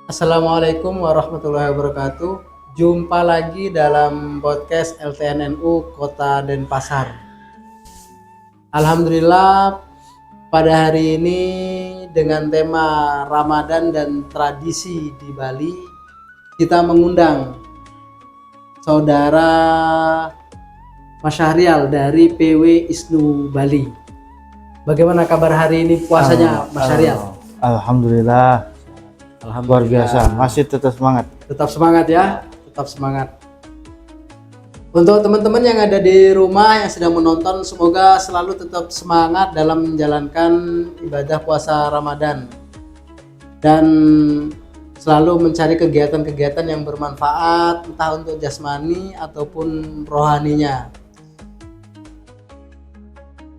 Assalamualaikum warahmatullahi wabarakatuh. Jumpa lagi dalam podcast LTNNU Kota Denpasar. Alhamdulillah pada hari ini dengan tema Ramadan dan tradisi di Bali, kita mengundang Saudara Mas Syahrial dari PW Isnu Bali. Bagaimana kabar hari ini puasanya Mas Syahrial? Alhamdulillah, luar biasa, masih tetap semangat. Tetap semangat ya, tetap semangat. Untuk teman-teman yang ada di rumah yang sedang menonton, semoga selalu tetap semangat dalam menjalankan ibadah puasa Ramadan dan selalu mencari kegiatan-kegiatan yang bermanfaat, entah untuk jasmani ataupun rohaninya.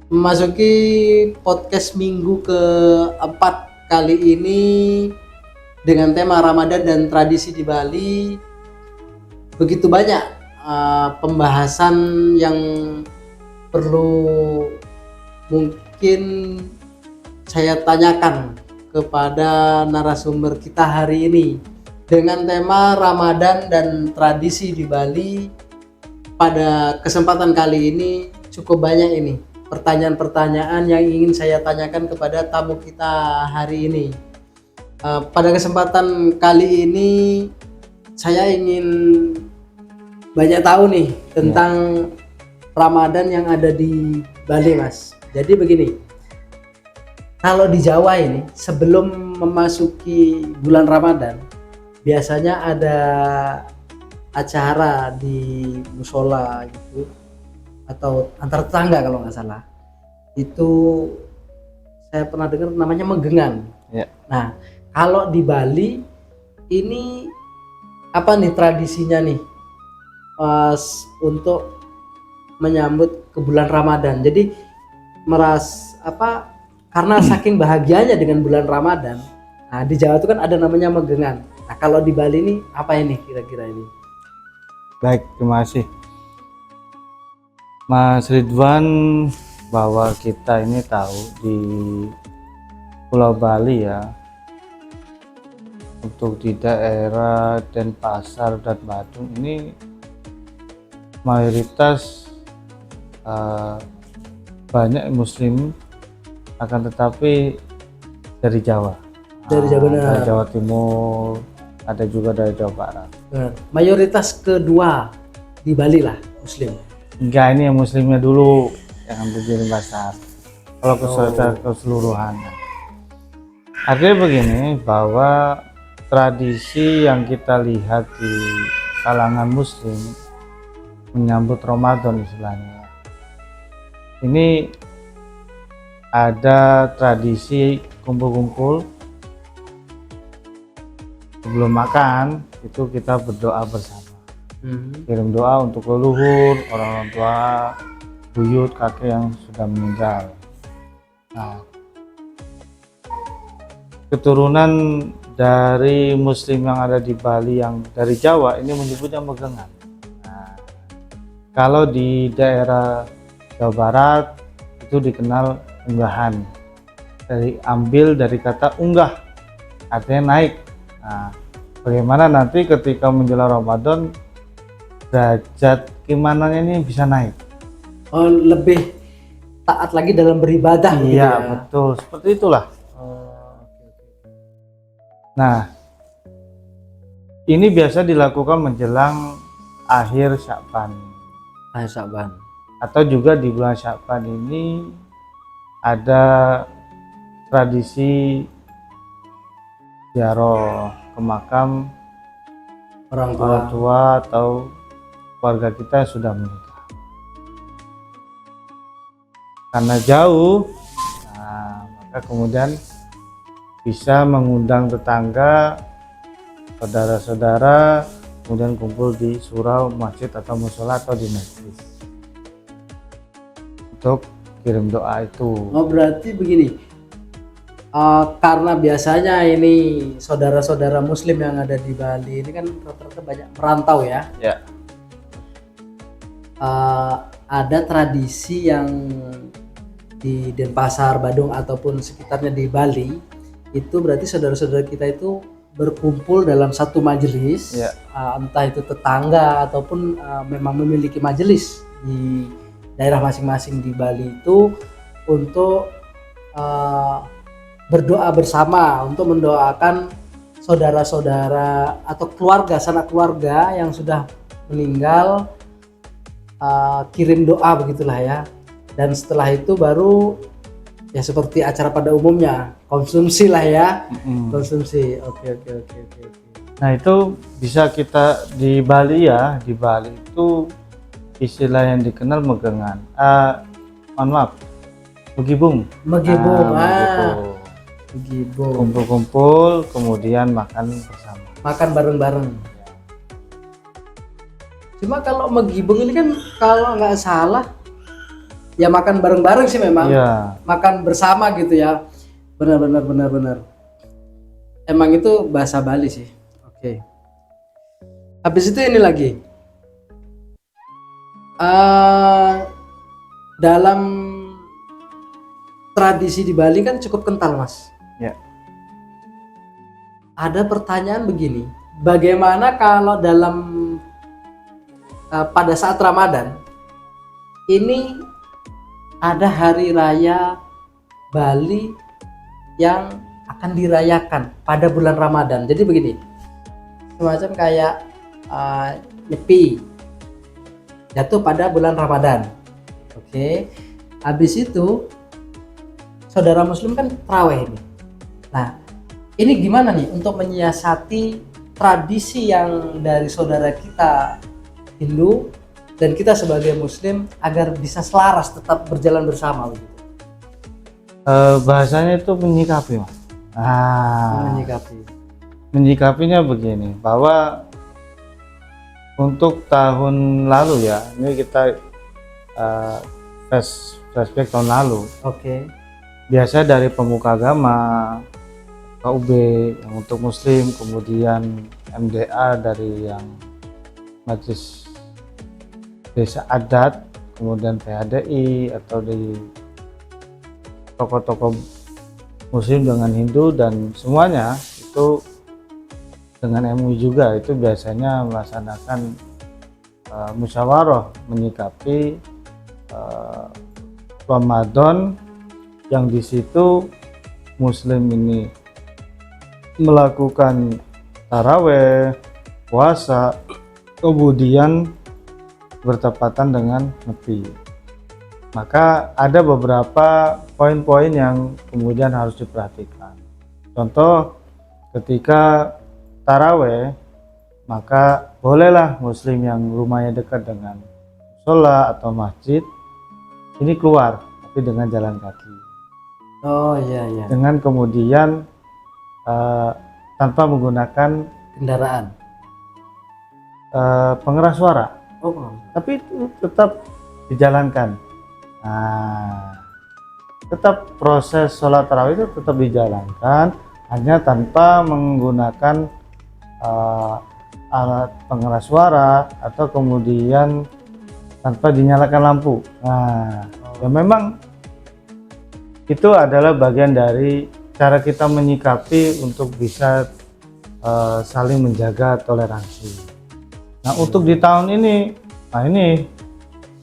Memasuki podcast minggu keempat kali ini dengan tema Ramadan dan tradisi di Bali, begitu banyak pembahasan yang perlu mungkin saya tanyakan kepada narasumber kita hari ini dengan tema Ramadan dan tradisi di Bali. Pada kesempatan kali ini cukup banyak ini pertanyaan-pertanyaan yang ingin saya tanyakan kepada tamu kita hari ini. Pada kesempatan kali ini saya ingin banyak tahu nih tentang Ramadan yang ada di Bali, Mas. Jadi begini, kalau di Jawa ini sebelum memasuki bulan Ramadan biasanya ada acara di musola gitu atau antar tetangga kalau nggak salah. Itu saya pernah dengar namanya menggengan. Ya. Nah, kalau di Bali ini apa nih tradisinya nih untuk menyambut ke bulan Ramadan? Jadi karena saking bahagianya dengan bulan Ramadan. Nah, di Jawa itu kan ada namanya menggengan. Nah, kalau di Bali ini apa ini kira-kira ini? Baik, terima kasih Mas Ridwan, bahwa kita ini tahu di Pulau Bali ya, untuk di daerah Denpasar dan Badung ini mayoritas banyak muslim, akan tetapi dari Jawa. Dari Jawa, benar. Dari Jawa Timur, ada juga dari Jawa Barat. Benar. Mayoritas kedua di Bali lah muslim. Enggak, ini yang muslimnya dulu yang berdiri besar. Kalau keseluruhan. Artinya begini, bahwa tradisi yang kita lihat di kalangan muslim menyambut Ramadan istilahnya, ini ada tradisi kumpul-kumpul sebelum makan, itu kita berdoa bersama. Kirim doa untuk leluhur, orang tua, buyut, kakek yang sudah meninggal. Nah, keturunan dari muslim yang ada di Bali yang dari Jawa ini menyebutnya megengan. Nah, kalau di daerah Jawa Barat itu dikenal unggahan, ambil dari kata unggah, artinya naik. Nah, bagaimana nanti ketika menjelang Ramadan derajat keimanannya ini bisa naik. Oh, lebih taat lagi dalam beribadah. Iya, gitu ya? Betul, seperti itulah. Nah, ini biasa dilakukan menjelang akhir Sya'ban. Akhir Sya'ban. Atau juga di bulan Sya'ban ini ada tradisi ziarah ke makam orang tua atau keluarga kita yang sudah menikah. Karena jauh, nah, maka kemudian bisa mengundang tetangga, saudara-saudara, kemudian kumpul di surau, masjid atau musola atau di masjid untuk kirim doa itu. Oh, berarti begini, karena biasanya ini saudara-saudara muslim yang ada di Bali ini kan rata-rata banyak merantau ya. Ya. Ada tradisi yang di Denpasar, Badung ataupun sekitarnya di Bali, itu berarti saudara-saudara kita itu berkumpul dalam satu majelis, Ya. entah itu tetangga ataupun memang memiliki majelis di daerah masing-masing di Bali itu untuk berdoa bersama untuk mendoakan saudara-saudara atau keluarga, sanak keluarga yang sudah meninggal, kirim doa begitulah ya. Dan setelah itu baru ya seperti acara pada umumnya, konsumsi lah ya. Konsumsi. Oke. Nah itu bisa kita di Bali ya, di Bali itu istilah yang dikenal megengan. Mohon maaf, megibung. Megibung. Megibung. Megibung. Kumpul-kumpul kemudian makan bersama. Makan bareng-bareng. Cuma kalau megibung ini kan kalau nggak salah ya makan bareng-bareng sih memang. Iya. Makan bersama gitu ya. Benar. Emang itu bahasa Bali sih. Oke. Habis itu ini lagi. Dalam tradisi di Bali kan cukup kental, Mas. Ya. Ada pertanyaan begini, bagaimana kalau dalam pada saat Ramadan ini ada hari raya Bali yang akan dirayakan pada bulan Ramadan. Jadi begini, semacam kayak Nyepi jatuh pada bulan Ramadan. Oke. Habis itu saudara muslim kan tarawih ini. Nah, ini gimana nih untuk menyiasati tradisi yang dari saudara kita Hindu dan kita sebagai muslim agar bisa selaras tetap berjalan bersama begitu. Bahasanya itu menyikapi, Mas. Menyikapinya begini, bahwa untuk tahun lalu ya, ini kita flashback tahun lalu. Oke. Biasa dari pemuka agama, KUB yang untuk muslim, kemudian MDA dari yang Majelis Desa Adat, kemudian PHDI atau di tokoh-tokoh muslim dengan Hindu dan semuanya itu dengan MUI juga itu biasanya melaksanakan musyawarah menyikapi Ramadan yang di situ muslim ini melakukan taraweh, puasa, kemudian bertepatan dengan Nyepi. Maka ada beberapa poin-poin yang kemudian harus diperhatikan. Contoh, ketika taraweh, maka bolehlah muslim yang rumahnya dekat dengan musola atau masjid ini keluar, tapi dengan jalan kaki. Oh iya. Dengan kemudian tanpa menggunakan Kendaraan. pengeras suara. Oh. Tapi itu tetap dijalankan. Nah, tetap proses sholat tarawih itu tetap dijalankan, hanya tanpa menggunakan alat pengeras suara atau kemudian tanpa dinyalakan lampu. Nah, ya memang itu adalah bagian dari cara kita menyikapi untuk bisa saling menjaga toleransi. Nah, untuk di tahun ini, nah ini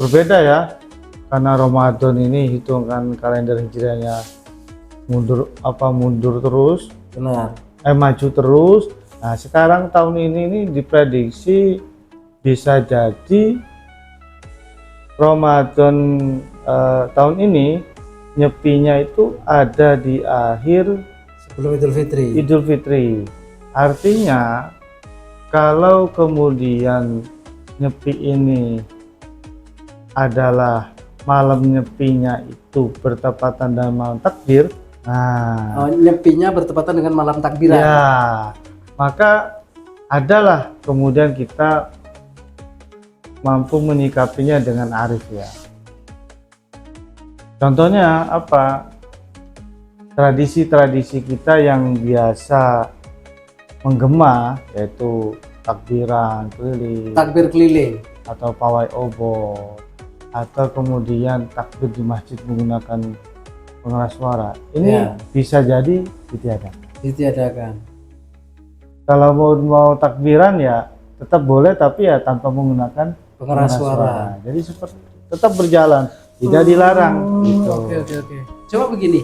berbeda ya, karena Ramadan ini hitungan kalender hijriahnya mundur terus, Benar. maju terus. Nah, sekarang tahun ini diprediksi bisa jadi Ramadan tahun ini nyepinya itu ada di akhir Sebelum Idul Fitri. Artinya kalau kemudian nyepi ini adalah malam nyepinya itu bertepatan dengan malam takbir, nah Nyepinya bertepatan dengan malam takbiran. ya, maka adalah kemudian kita mampu menyikapinya dengan arif ya. Contohnya apa? Tradisi-tradisi kita yang biasa menggema, yaitu takbiran keliling, Takbir keliling. atau pawai obor, atau kemudian takbir di masjid menggunakan pengeras suara. Ini Ya. bisa jadi ditiadakan. Ditiadakan. Kalau mau takbiran ya tetap boleh, tapi ya tanpa menggunakan Pengeras suara. Jadi seperti tetap berjalan, tidak dilarang gitu. Oke. Coba begini.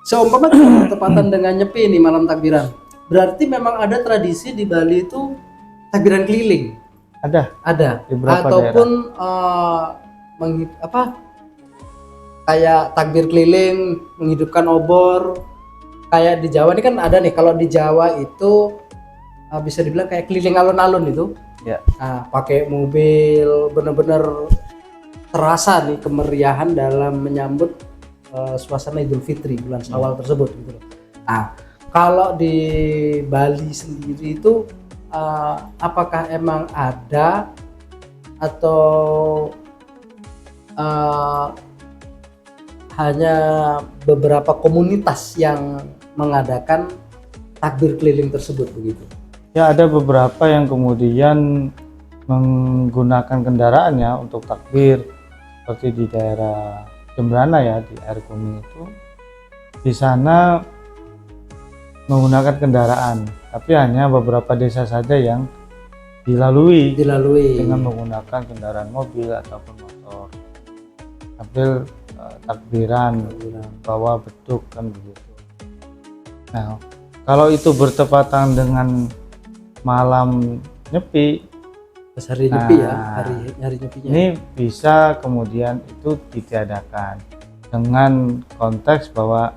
Seumpama kita bertepatan dengan Nyepi ini malam takbiran. Berarti memang ada tradisi di Bali itu takbiran keliling. Ada. Di beberapa Ataupun kayak takbir keliling, menghidupkan obor. Kayak di Jawa ini kan ada nih. Kalau di Jawa itu bisa dibilang kayak keliling alun-alun itu. Ya. Nah, pakai mobil, benar-benar terasa nih kemeriahan dalam menyambut suasana Idul Fitri bulan Syawal tersebut gitu loh. Nah, kalau di Bali sendiri itu apakah emang ada atau hanya beberapa komunitas yang mengadakan takbir keliling tersebut begitu? Ya, ada beberapa yang kemudian menggunakan kendaraannya untuk takbir, seperti di daerah Jembrana ya, di Air Kuning itu. Di sana menggunakan kendaraan, tapi hanya beberapa desa saja yang dilalui dengan menggunakan kendaraan mobil ataupun motor. Sambil takbiran, bawa beduk kan begitu. Nah, kalau itu bertepatan dengan malam Nyepi, hari Nyepi ya, hari Nyepinya. Ini bisa kemudian itu ditiadakan dengan konteks bahwa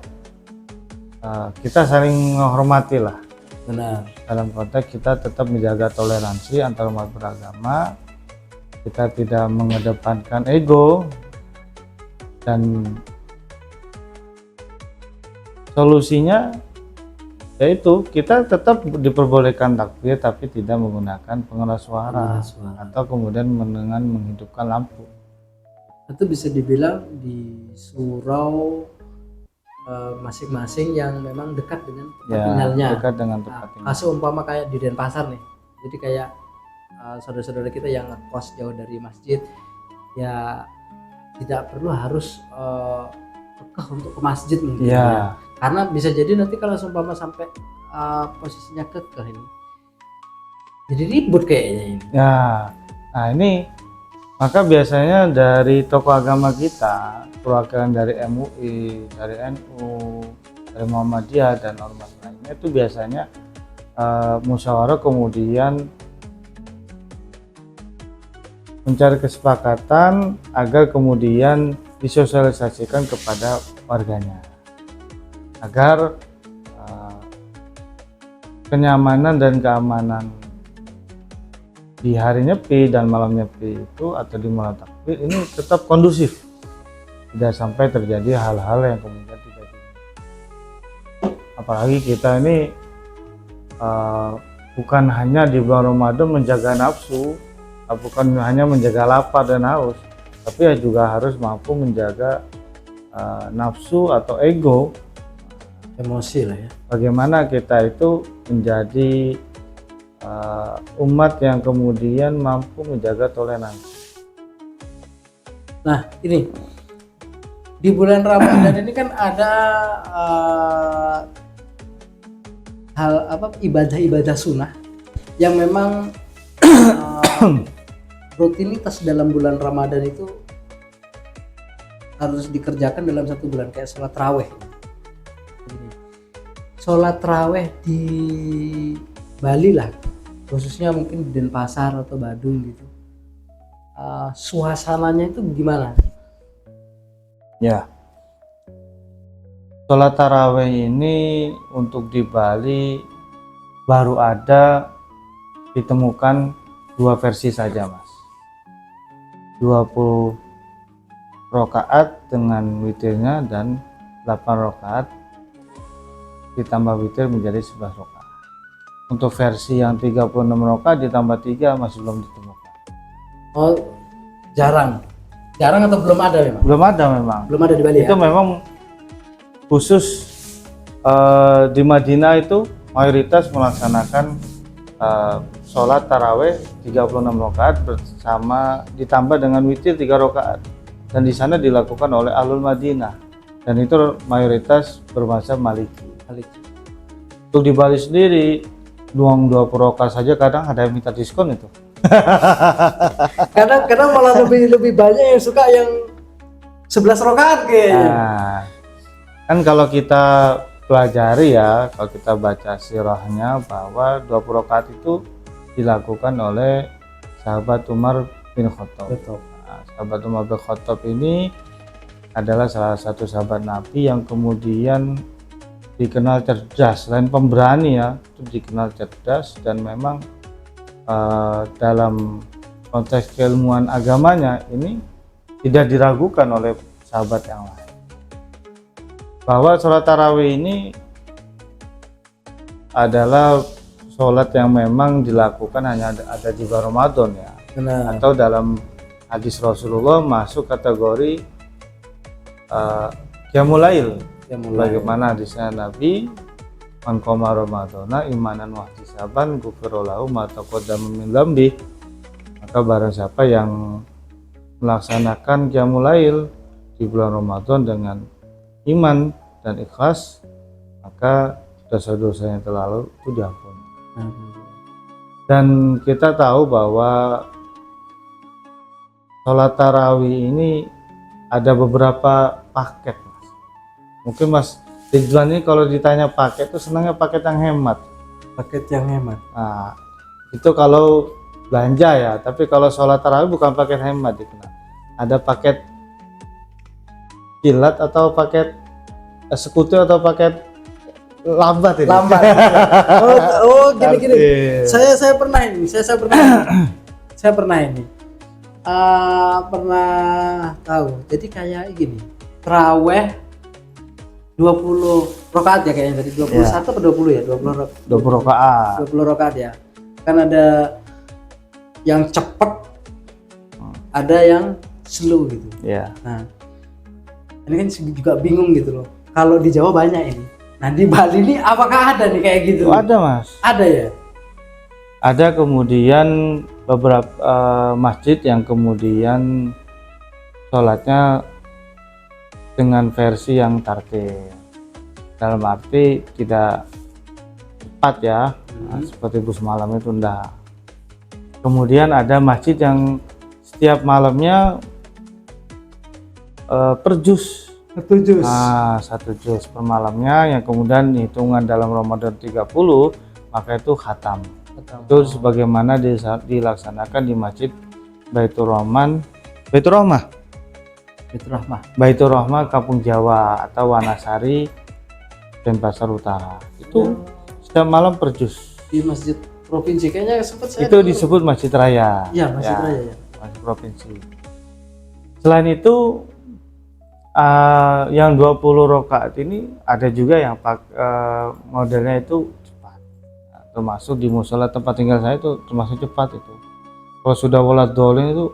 kita saling menghormati lah. Benar. Dalam konteks kita tetap menjaga toleransi antar umat beragama, kita tidak mengedepankan ego, dan solusinya yaitu kita tetap diperbolehkan takbir tapi tidak menggunakan pengeras suara atau kemudian dengan menghidupkan lampu. Itu bisa dibilang di surau masing-masing yang memang dekat dengan tempat tinggalnya. Dekat dengan tempat tinggal. Seumpama kayak di Denpasar nih, jadi kayak saudara-saudara kita yang ngekos jauh dari masjid, ya tidak perlu harus kekeh untuk ke masjid mungkin ya. Karena bisa jadi nanti kalau seumpama sampai posisinya kekeh ini jadi ribut kayaknya ini. Ya, nah ini maka biasanya dari tokoh agama kita, perwakilan dari MUI, dari NU, dari Muhammadiyah dan ormas lainnya itu biasanya musyawarah kemudian mencari kesepakatan agar kemudian disosialisasikan kepada warganya, agar kenyamanan dan keamanan di hari Nyepi dan malam Nyepi itu atau di malam takbir ini tetap kondusif, tidak sampai terjadi hal-hal yang kemudian tidak diinginkan. Apalagi kita ini bukan hanya di bulan Ramadan menjaga nafsu, bukan hanya menjaga lapar dan haus, tapi ya juga harus mampu menjaga nafsu atau ego, emosi lah ya. Bagaimana kita itu menjadi umat yang kemudian mampu menjaga toleransi. Nah, ini di bulan Ramadan ini kan ada ibadah-ibadah sunnah yang memang rutinitas dalam bulan Ramadan itu harus dikerjakan dalam satu bulan, kayak sholat raweh. Sholat raweh di Bali lah, khususnya mungkin di Denpasar atau Badung gitu, suasananya itu gimana? Ya, sholat taraweh ini untuk di Bali baru ada ditemukan 2 versi saja, Mas. 20 rakaat dengan witirnya dan 8 rakaat ditambah witir menjadi 11 rakaat. Untuk versi yang 36 rakaat ditambah 3 masih belum ditemukan. Oh, jarang atau belum ada memang? Belum ada di Bali. Itu ya? Memang khusus di Madinah itu mayoritas melaksanakan sholat taraweh 36 rakaat bersama ditambah dengan witir 3 rakaat, dan di sana dilakukan oleh Ahlul Madinah, dan itu mayoritas bermazhab Maliki. Untuk di Bali sendiri Luang 20 rakaat saja kadang ada yang minta diskon itu. Kadang malah lebih banyak yang suka yang 11 rakaat kayaknya. Nah, kan kalau kita pelajari ya, kalau kita baca sirahnya bahwa 20 rakaat itu dilakukan oleh sahabat Umar bin Khattab. Betul. Nah, sahabat Umar bin Khattab ini adalah salah satu sahabat Nabi yang kemudian dikenal cerdas, selain pemberani ya, itu dikenal cerdas dan memang dalam konteks keilmuan agamanya ini tidak diragukan oleh sahabat yang lain bahwa sholat tarawih ini adalah sholat yang memang dilakukan hanya ada di bulan Ramadan ya. Benar. Atau dalam hadis Rasulullah masuk kategori qiyamul lail. Bagaimana hadisnya Nabi, man qama ramadhana imanan wa ihtisaban ghufira lahu ma taqaddama min dzambi. Maka barang siapa yang melaksanakan qiyamul lail di bulan Ramadan dengan iman dan ikhlas, maka dosa-dosa yang telah lalu itu diampuni. Dan kita tahu bahwa sholat tarawih ini ada beberapa paket, Mas. Mungkin Mas Ridwan ini kalau ditanya paket itu senangnya paket yang hemat. Paket yang hemat. Nah, itu kalau belanja ya, tapi kalau sholat tarawih bukan paket hemat dikenal. Ada paket kilat atau paket sekutu atau paket lambat ini. Lambat. Gini. Saya pernah ini. Saya pernah ini. Pernah tahu. Jadi kayak gini. Taraweh 20 rakaat ya kayaknya tadi 21 atau 20 ya? 20 rakaat. 20 rakaat ya. Kan ada yang cepat, ada yang slow gitu. Iya. Nah, ini kan juga bingung gitu loh. Kalau di Jawa banyak ini. Nah, di Bali ini apakah ada nih kayak gitu? Oh, ada, Mas. Ada ya? Ada kemudian beberapa masjid yang kemudian sholatnya dengan versi yang tartil. Dalam arti tidak cepat ya, seperti bus malam itu enggak. Kemudian ada masjid yang setiap malamnya per juz. Satu juz. Nah, 1 juz per malamnya yang kemudian hitungan dalam Ramadan 30 maka itu khatam. Itu sebagaimana dilaksanakan di Masjid Baitur Rahmah Kampung Jawa atau Wanasari Denpasar Utara. Itu setiap malam per juz. Di masjid provinsi kayaknya sempat saya Itu disebut Masjid Raya. Iya, Masjid Raya ya. Masjid provinsi. Selain itu yang 20 rakaat ini ada juga yang modelnya itu cepat. Termasuk di musola tempat tinggal saya itu termasuk cepat itu. Kalau sudah walat dolin itu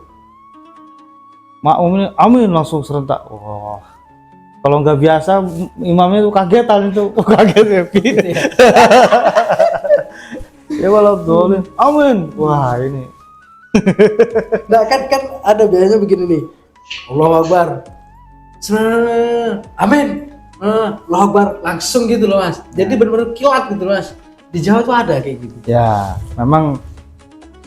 makmumnya amin langsung serentak. Wah. Kalau nggak biasa imamnya itu kagetan itu, kaget happy. Ya walat dolin amin. Wah, ini. Nah, kan ada biasanya begini nih. Allahu Akbar. Amin. Allahu Akbar langsung gitu loh, Mas. Jadi benar-benar kilat gitu loh, Mas. Di Jawa tuh ada kayak gitu. Ya, memang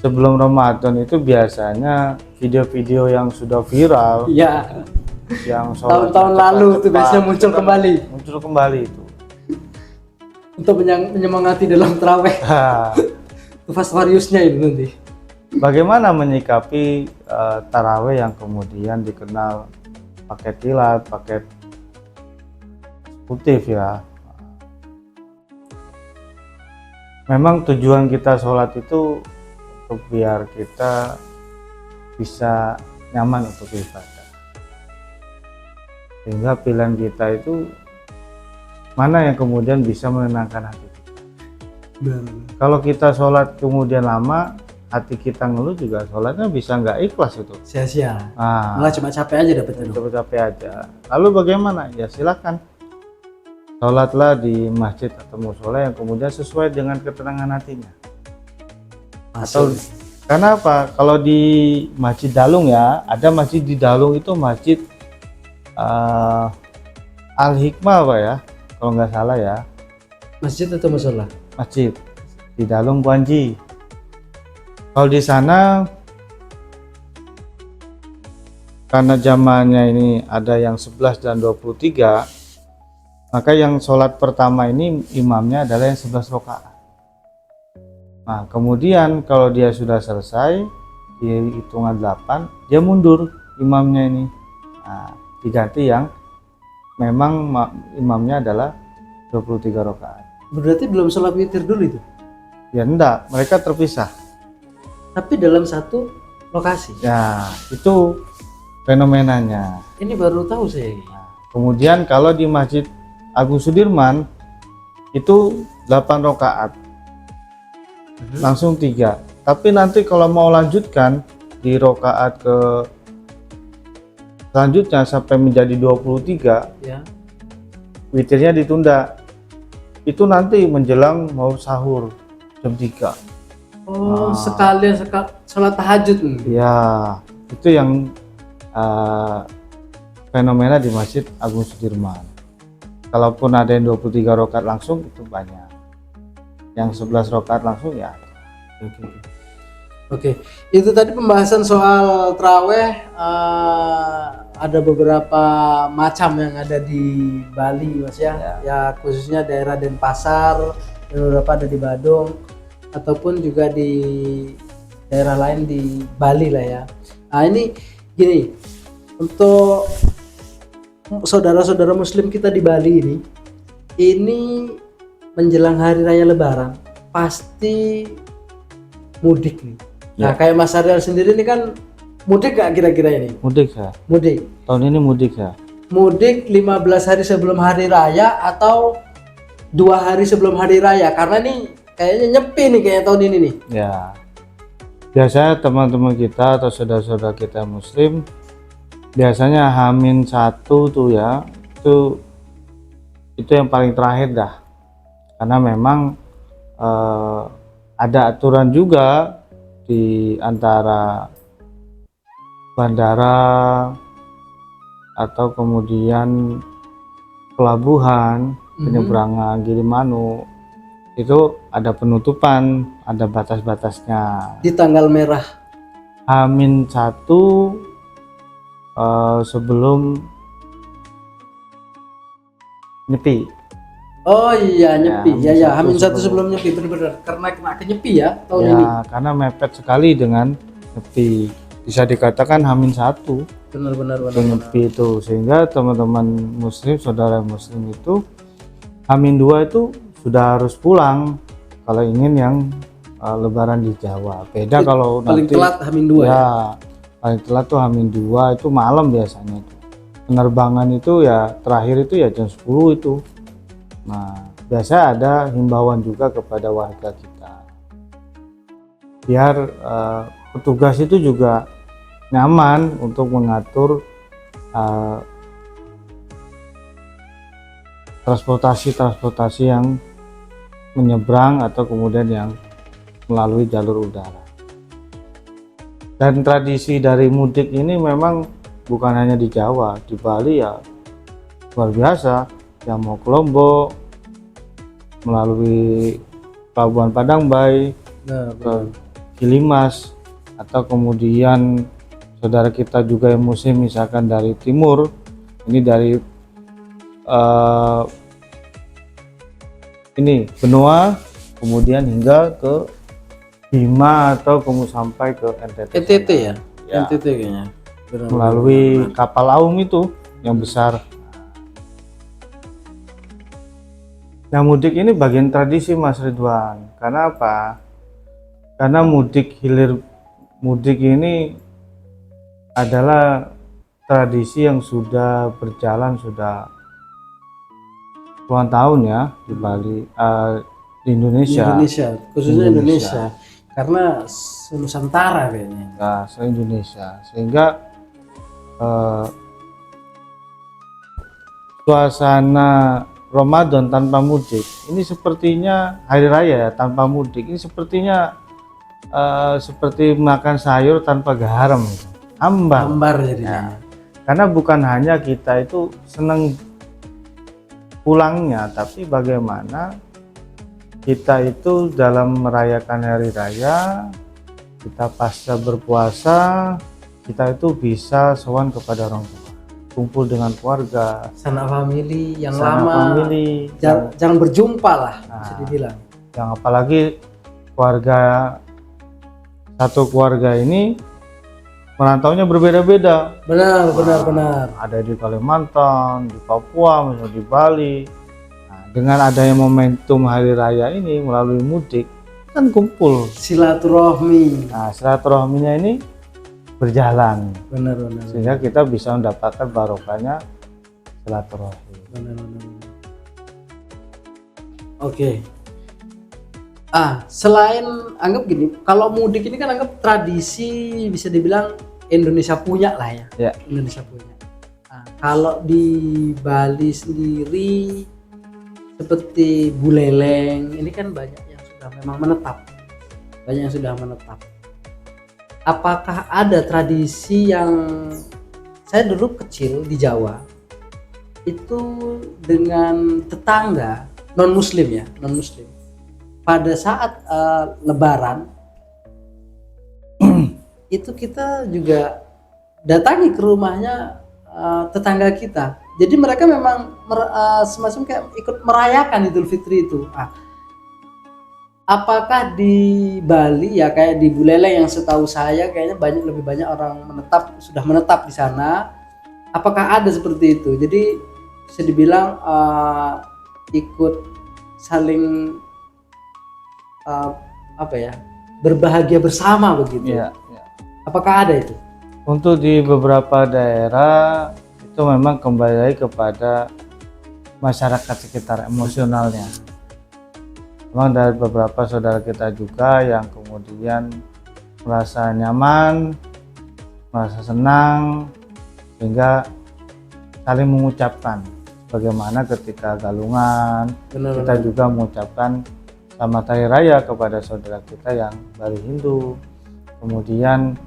sebelum Ramadan itu biasanya video-video yang sudah viral, Iya. yang Tahun-tahun lalu itu biasanya muncul kembali itu. Untuk menyemangati dalam taraweh. Itu Fast Furious-nya itu nanti. Bagaimana menyikapi taraweh yang kemudian dikenal paket kilat, paket putih ya. Memang tujuan kita sholat itu untuk biar kita bisa nyaman untuk ibadah. Sehingga pilihan kita itu mana yang kemudian bisa menenangkan hati kita. Kalau kita sholat kemudian lama, hati kita ngeluh juga sholatnya bisa nggak ikhlas itu. Sia-sia. Nah, Malah cuma capek aja dapetnya. capek aja. Lalu bagaimana? Ya silakan. Sholatlah di masjid atau musola yang kemudian sesuai dengan ketenangan hatinya. Atau karena apa? Kalau di Masjid Dalung ya, ada masjid di Dalung itu Masjid Al Hikmah apa ya? Kalau nggak salah ya. Masjid atau musola? Masjid. di Dalung Guanji. Kalau di sana karena jamaahnya ini ada yang 11 dan 23, maka yang sholat pertama ini imamnya adalah yang 11 rakaat. Nah, kemudian kalau dia sudah selesai di hitungan 8, dia mundur imamnya ini. Nah, diganti yang memang imamnya adalah 23 rakaat. Berarti belum sholat witir dulu itu? Ya enggak, mereka terpisah. Tapi dalam satu lokasi. Ya, itu fenomenanya. Ini baru tahu saya. Nah, kemudian kalau di Masjid Agung Sudirman itu 8 rakaat. Langsung 3. Tapi nanti kalau mau lanjutkan di rakaat ke selanjutnya sampai menjadi 23, Ya. witirnya ditunda. Itu nanti menjelang mau sahur jam 3. Oh, sekalian sholat tahajud nih. Ya, itu yang fenomena di Masjid Agung Sudirman. Kalaupun ada yang 23 rakaat langsung itu banyak. Yang 11 rakaat langsung ya. Oke. Itu tadi pembahasan soal traweh, ada beberapa macam yang ada di Bali, Mas ya. Ya khususnya daerah Denpasar, dan beberapa ada di Badung, ataupun juga di daerah lain di Bali lah ya. Nah ini gini, untuk saudara-saudara muslim kita di Bali ini menjelang hari raya lebaran pasti mudik nih. Nah kayak Mas Ariel sendiri ini kan mudik gak kira-kira ini? Mudik ya. Mudik. Tahun ini mudik ya. Mudik 15 hari sebelum hari raya atau 2 hari sebelum hari raya, karena nih kayaknya nyepi nih kayak tahun ini nih. Ya. Biasanya teman-teman kita atau saudara-saudara kita muslim biasanya H-1 tuh ya, itu yang paling terakhir dah. Karena memang ada aturan juga di antara bandara atau kemudian pelabuhan penyeberangan Gilimanuk, itu ada penutupan, ada batas-batasnya. Di tanggal merah H-1 sebelum nyepi. Oh iya nyepi. Ya H-1 H-1 sebelum nyepi, benar-benar karena kena ke nyepi ya tahun Ya, ini. karena mepet sekali dengan nyepi. Bisa dikatakan H-1 Benar-benar nyepi itu, sehingga teman-teman muslim, saudara muslim itu H-2 itu sudah harus pulang kalau ingin yang lebaran di Jawa. Beda kalau paling nanti telat H-2 ya. Paling telat tuh H-2 itu malam biasanya itu. Penerbangan itu ya terakhir itu ya jam 10 itu. Nah, biasa ada himbauan juga kepada warga kita. Biar petugas itu juga nyaman untuk mengatur transportasi yang menyeberang atau kemudian yang melalui jalur udara. Dan tradisi dari mudik ini memang bukan hanya di Jawa, di Bali ya luar biasa. Yang mau ke Lombok melalui Pelabuhan Padangbai, ke Gilimas, atau kemudian saudara kita juga yang muslim misalkan dari timur, ini dari ini benua, kemudian hingga ke Bima atau kemudian sampai ke NTT. ya? NTT kayaknya. Melalui kapal Aum itu yang besar. Nah, mudik ini bagian tradisi Mas Ridwan. Karena apa? Karena hilir mudik ini adalah tradisi yang sudah berjalan sudah puluhan tahun ya di Bali, di Indonesia. Khususnya Indonesia. Karena Nusantara kayaknya. Nah, se-Indonesia. Sehingga suasana Ramadan tanpa mudik ini sepertinya hari raya ya, tanpa mudik ini sepertinya seperti makan sayur tanpa garam, hambar jadinya. Karena bukan hanya kita itu senang pulangnya, tapi bagaimana kita itu dalam merayakan hari raya, kita pasca berpuasa, kita itu bisa sowan kepada orang tua, kumpul dengan keluarga, sanak famili yang sanak lama, famili, jangan berjumpa lah bisa Nah. dibilang. yang apalagi satu keluarga ini merantaunya berbeda-beda. Benar. Ada di Kalimantan, di Papua, misalnya di Bali. Nah, dengan adanya momentum hari raya ini melalui mudik kan kumpul. Silaturahmi. Nah, silaturahminya ini berjalan Benar. sehingga kita bisa mendapatkan barokahnya silaturahmi. Benar. Oke. Selain anggap gini, kalau mudik ini kan anggap tradisi bisa dibilang Indonesia punya lah ya. Ya. Indonesia punya. Kalau di Bali sendiri seperti Buleleng ini kan banyak yang sudah memang menetap. Apakah ada tradisi yang saya dulu kecil di Jawa itu dengan tetangga non muslim pada saat Lebaran itu kita juga datangi ke rumahnya tetangga kita. Jadi mereka memang semacam kayak ikut merayakan Idul Fitri itu. Apakah di Bali ya kayak di Buleleng yang setahu saya kayaknya lebih banyak orang sudah menetap di sana. Apakah ada seperti itu? Jadi bisa dibilang ikut saling berbahagia bersama begitu. Ya. Apakah ada itu? Untuk di beberapa daerah itu memang kembali lagi kepada masyarakat sekitar emosionalnya. Memang dari beberapa saudara kita juga yang kemudian merasa nyaman, merasa senang, sehingga saling mengucapkan. Bagaimana ketika galungan, kita juga mengucapkan selamat hari raya kepada saudara kita yang Bali Hindu. Kemudian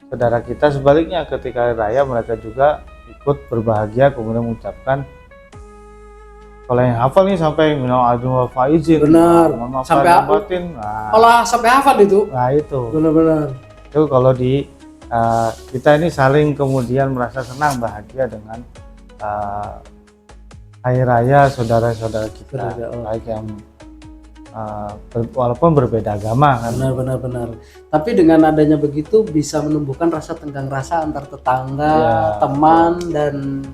saudara kita sebaliknya ketika hari raya mereka juga ikut berbahagia, kemudian mengucapkan, kalau yang hafal nih sampai minal aidin wal faizin, sampai sampai hafal itu. Nah itu benar itu kalau di kita ini saling kemudian merasa senang bahagia dengan hari raya saudara-saudara kita, baik yang walaupun berbeda agama kan. Benar. Tapi dengan adanya begitu bisa menumbuhkan rasa tenggang rasa antar tetangga, teman dan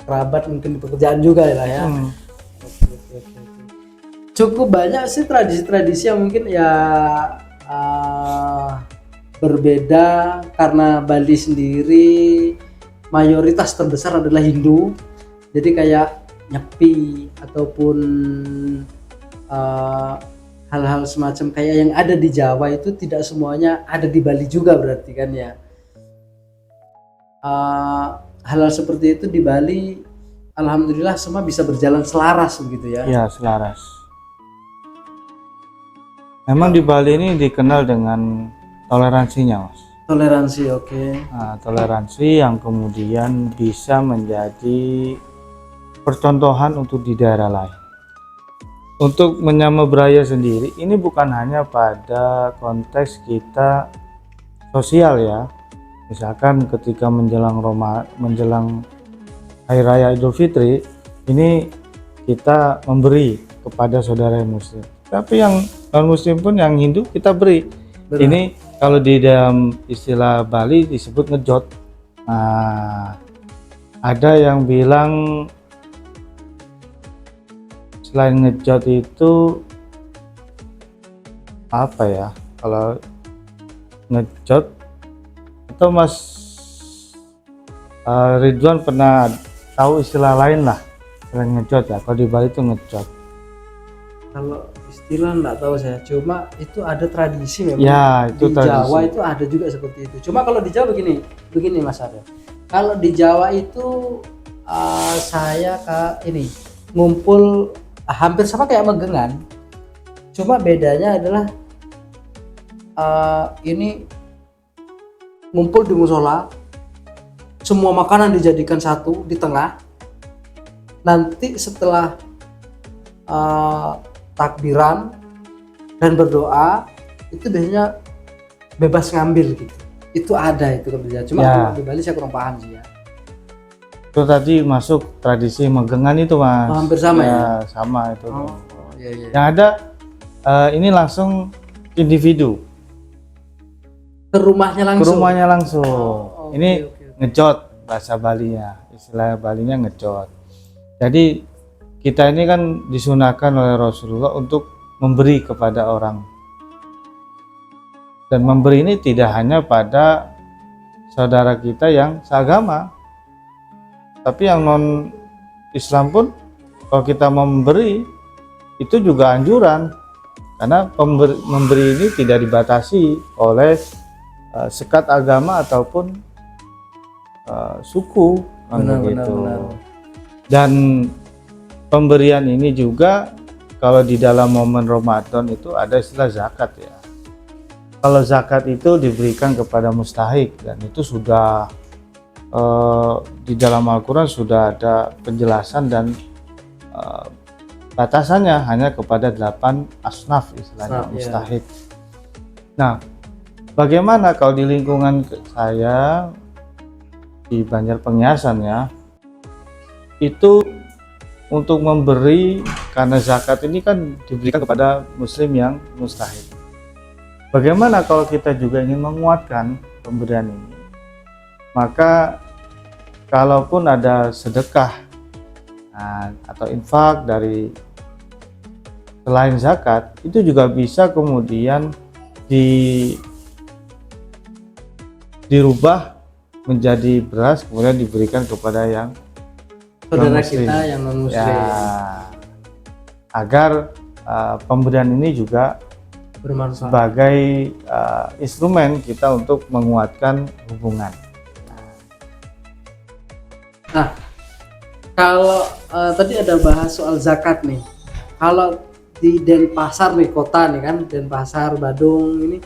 kerabat, mungkin di pekerjaan juga ya. Oke. Cukup banyak sih tradisi-tradisi yang mungkin ya berbeda karena Bali sendiri mayoritas terbesar adalah Hindu. Jadi kayak Nyepi ataupun hal-hal semacam kayak yang ada di Jawa itu tidak semuanya ada di Bali juga berarti kan ya. Hal-hal seperti itu di Bali alhamdulillah semua bisa berjalan selaras begitu ya. Iya, selaras. Memang di Bali ini dikenal dengan toleransinya, Mas. Toleransi, oke. Nah, toleransi yang kemudian bisa menjadi percontohan untuk di daerah lain. Untuk menyambut beraya sendiri, ini bukan hanya pada konteks kita sosial ya. Misalkan ketika menjelang Hari Raya Idul Fitri, ini kita memberi kepada saudara yang Muslim. Tapi yang non Muslim pun, yang Hindu, kita beri. Benar. Ini kalau di dalam istilah Bali disebut ngejot. Nah, ada yang bilang selain ngejot itu apa ya? Kalau ngejot atau Mas Ridwan pernah tahu istilah lain lah selain ngejot ya? Kalau di Bali itu ngejot. Kalau istilah nggak tahu saya, cuma itu ada tradisi memang ya, itu di tradisi. Jawa itu ada juga seperti itu. Cuma kalau di Jawa begini Mas Arya. Kalau di Jawa itu saya ini ngumpul hampir sama kayak Magelangan, cuma bedanya adalah ini ngumpul di musola, semua makanan dijadikan satu di tengah. Nanti setelah takbiran dan berdoa itu biasanya bebas ngambil gitu. Itu ada itu kebiasaan. Cuma Ya. kalau di Bali saya kurang paham sih ya. Itu tadi masuk tradisi megengan itu mas. Oh, hampir sama ya? Sama itu. Oh, iya, iya. Yang ada ini langsung individu Ke rumahnya ke langsung. rumahnya langsung. Oh, Ini oke. ngejot bahasa Balinya, istilah Balinya ngejot. Jadi kita ini kan disunahkan oleh Rasulullah untuk memberi kepada orang, dan memberi ini tidak hanya pada saudara kita yang seagama, tapi yang non Islam pun kalau kita mau memberi itu juga anjuran, karena memberi ini tidak dibatasi oleh sekat agama ataupun suku kan Benar, begitu. benar. Dan pemberian ini juga kalau di dalam momen Ramadan itu ada istilah zakat ya. Kalau zakat itu diberikan kepada mustahik, dan itu sudah di dalam Al-Quran sudah ada penjelasan dan batasannya hanya kepada 8 asnaf istilahnya mustahik. Nah, bagaimana kalau di lingkungan saya di Banjar Penghiasan ya, itu untuk memberi, karena zakat ini kan diberikan kepada muslim yang mustahik. Bagaimana kalau kita juga ingin menguatkan pemberian ini? Maka kalaupun ada sedekah atau infak dari selain zakat, itu juga bisa kemudian dirubah menjadi beras, kemudian diberikan kepada yang Saudara non-muslim. kita yang non muslim Ya, agar pemberian ini juga bermanfaat. sebagai instrumen kita untuk menguatkan hubungan. Nah, kalau tadi ada bahas soal zakat nih. Kalau di Denpasar nih, kota nih kan, Denpasar, Badung ini,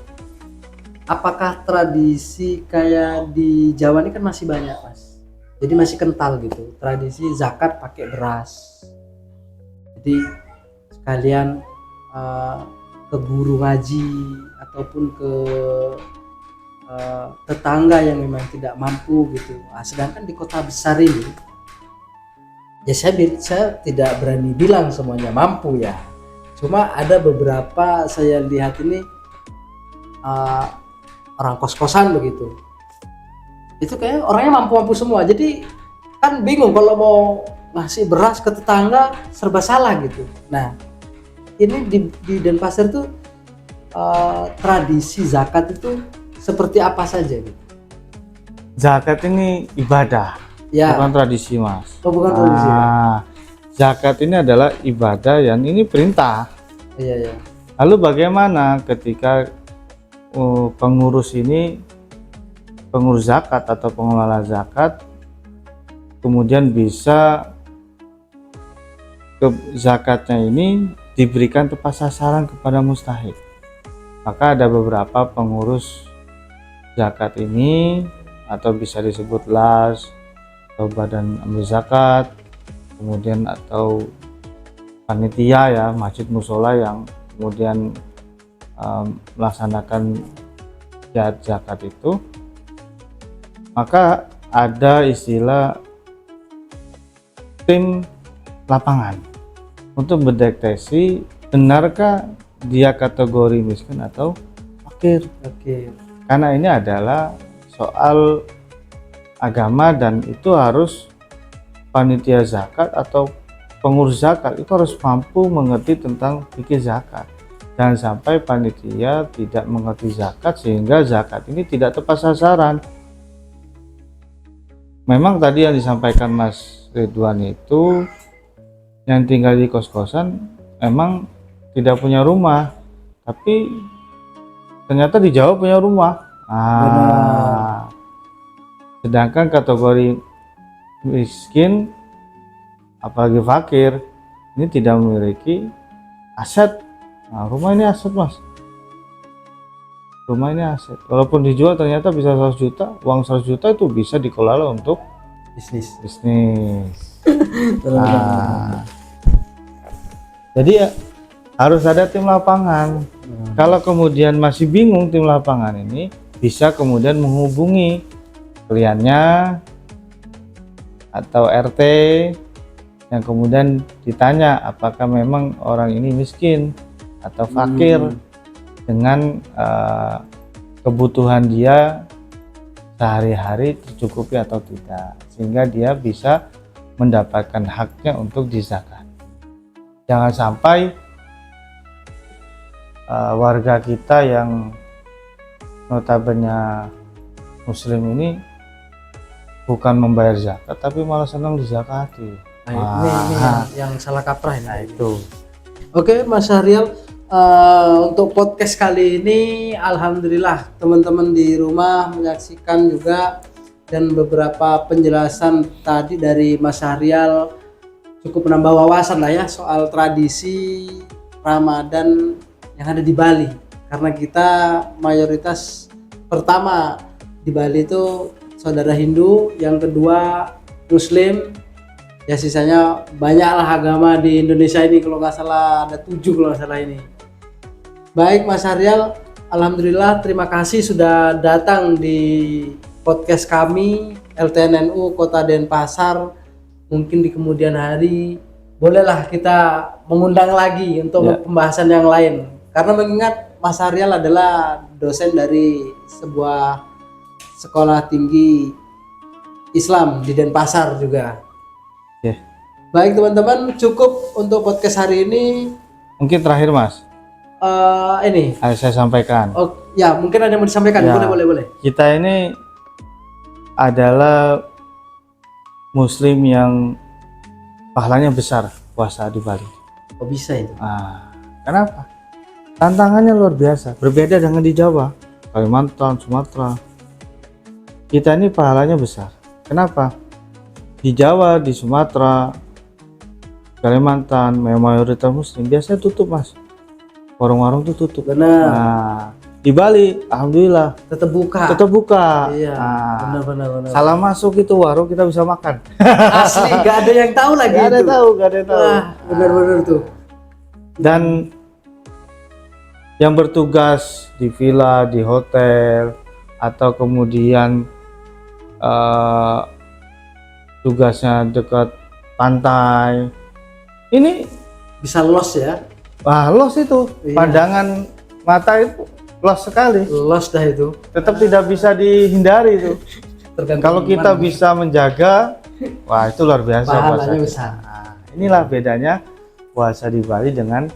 apakah tradisi kayak di Jawa ini kan masih banyak mas? Jadi masih kental gitu tradisi zakat pakai beras. Jadi sekalian ke guru ngaji ataupun ke tetangga yang memang tidak mampu gitu. Sedangkan di kota besar ini, ya saya tidak berani bilang semuanya mampu ya. Cuma ada beberapa saya lihat ini orang kos-kosan begitu. Itu kayak orangnya mampu-mampu semua. Jadi kan bingung kalau mau ngasih beras ke tetangga serba salah gitu. Nah, ini di Denpasar tuh tradisi zakat itu seperti apa saja gitu. Zakat ini ibadah, Ya. bukan tradisi mas. Oh, bukan tradisi. Ya? Zakat ini adalah ibadah, yang ini perintah. Iya, iya. Lalu bagaimana ketika pengurus zakat atau pengelola zakat kemudian bisa zakatnya ini diberikan tepat sasaran kepada mustahik? Maka ada beberapa pengurus zakat ini, atau bisa disebut LAS atau badan amil zakat, kemudian atau panitia ya, masjid musola yang kemudian melaksanakan zakat itu. Maka ada istilah tim lapangan untuk mendeteksi benarkah dia kategori miskin atau fakir. Oke. Karena ini adalah soal agama, dan itu harus panitia zakat atau pengurus zakat itu harus mampu mengerti tentang fikih zakat. Jangan sampai panitia tidak mengerti zakat sehingga zakat ini tidak tepat sasaran. Memang tadi yang disampaikan Mas Ridwan itu, yang tinggal di kos-kosan emang tidak punya rumah, tapi ternyata di Jawa punya rumah. Sedangkan kategori miskin apalagi fakir ini tidak memiliki aset. Rumah ini aset mas, rumah ini aset. Walaupun dijual ternyata bisa 100 juta, uang 100 juta itu bisa dikelola untuk Bisnis. bisnis. Jadi ya harus ada tim lapangan. Kalau kemudian masih bingung tim lapangan ini, bisa kemudian menghubungi kliennya atau RT yang kemudian ditanya apakah memang orang ini miskin atau fakir dengan kebutuhan dia sehari-hari tercukupi atau tidak, sehingga dia bisa mendapatkan haknya untuk dizakat. Jangan sampai warga kita yang notabene muslim ini bukan membayar zakat tapi malah senang dizakati. Nah, ini yang salah kaprah ini. Nah, itu. Oke, Mas Syahrial, untuk podcast kali ini alhamdulillah teman-teman di rumah menyaksikan juga, dan beberapa penjelasan tadi dari Mas Syahrial cukup menambah wawasan lah ya soal tradisi Ramadan yang ada di Bali, karena kita mayoritas pertama di Bali itu saudara Hindu, yang kedua Muslim, ya sisanya banyaklah agama di Indonesia ini, kalau nggak salah ada 7 kalau nggak salah ini. Baik Mas Syahrial, alhamdulillah terima kasih sudah datang di podcast kami LTNNU Kota Denpasar. Mungkin di kemudian hari bolehlah kita mengundang lagi untuk pembahasan yang lain, karena mengingat Mas Syahrial adalah dosen dari sebuah sekolah tinggi Islam di Denpasar juga. Baik teman-teman, cukup untuk podcast hari ini. Mungkin terakhir Mas, ini saya sampaikan. Oh ya, mungkin ada yang mau disampaikan. Ya. Boleh. Kita ini adalah muslim yang pahalanya besar puasa di Bali. Oh bisa itu? Kenapa? Tantangannya luar biasa, berbeda dengan di Jawa, Kalimantan, Sumatera. Kita ini pahalanya besar. Kenapa? Di Jawa, di Sumatera, Kalimantan, mayoritas muslim biasanya tutup Mas. Warung-warung tuh tutup. Benar. Di Bali, alhamdulillah Tetap buka. Iya. Benar. Salah masuk itu warung kita bisa makan. Asli, nggak ada yang tahu lagi. Gak ada itu. tahu. Wah, benar tuh. Dan yang bertugas di villa, di hotel, atau kemudian tugasnya dekat pantai, ini bisa los ya? wah los itu. Iya. Pandangan mata itu los sekali. Los dah itu. Tetap tidak bisa dihindari itu. Tergantung Kalau kita mana. bisa menjaga, wah itu luar biasa Pahalanya puasa. besar. Inilah bedanya puasa di Bali dengan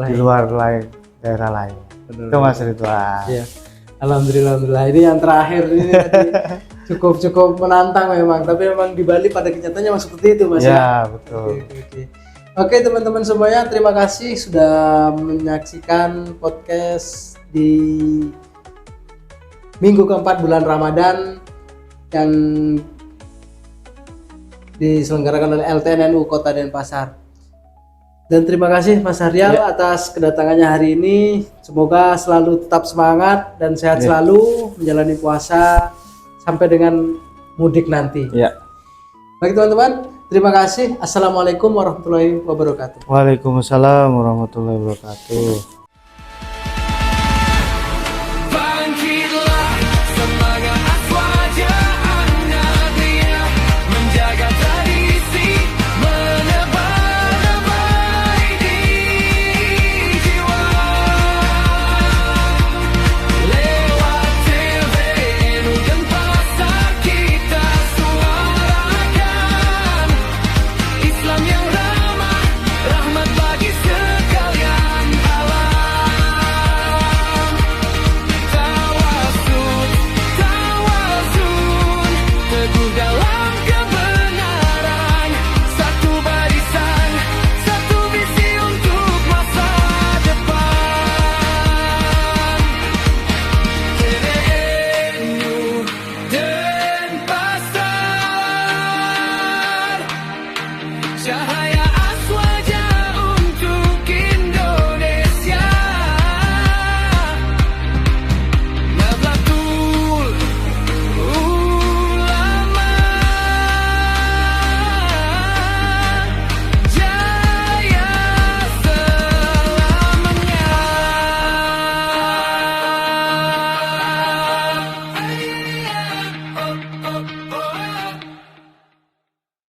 di luar lain, daerah lain. Itu Mas Ridwan. Iya. Alhamdulillah. Ini yang terakhir ini tadi cukup menantang memang, tapi memang di Bali pada kenyataannya memang seperti itu Mas. Ya, betul. Oke teman-teman semuanya, terima kasih sudah menyaksikan podcast di minggu keempat bulan Ramadan yang diselenggarakan oleh LTNNU Kota Denpasar. Dan terima kasih Mas Syahrial atas kedatangannya hari ini. Semoga selalu tetap semangat dan sehat selalu menjalani puasa sampai dengan mudik nanti. Baik teman-teman, terima kasih. Assalamualaikum warahmatullahi wabarakatuh. Waalaikumsalam warahmatullahi wabarakatuh.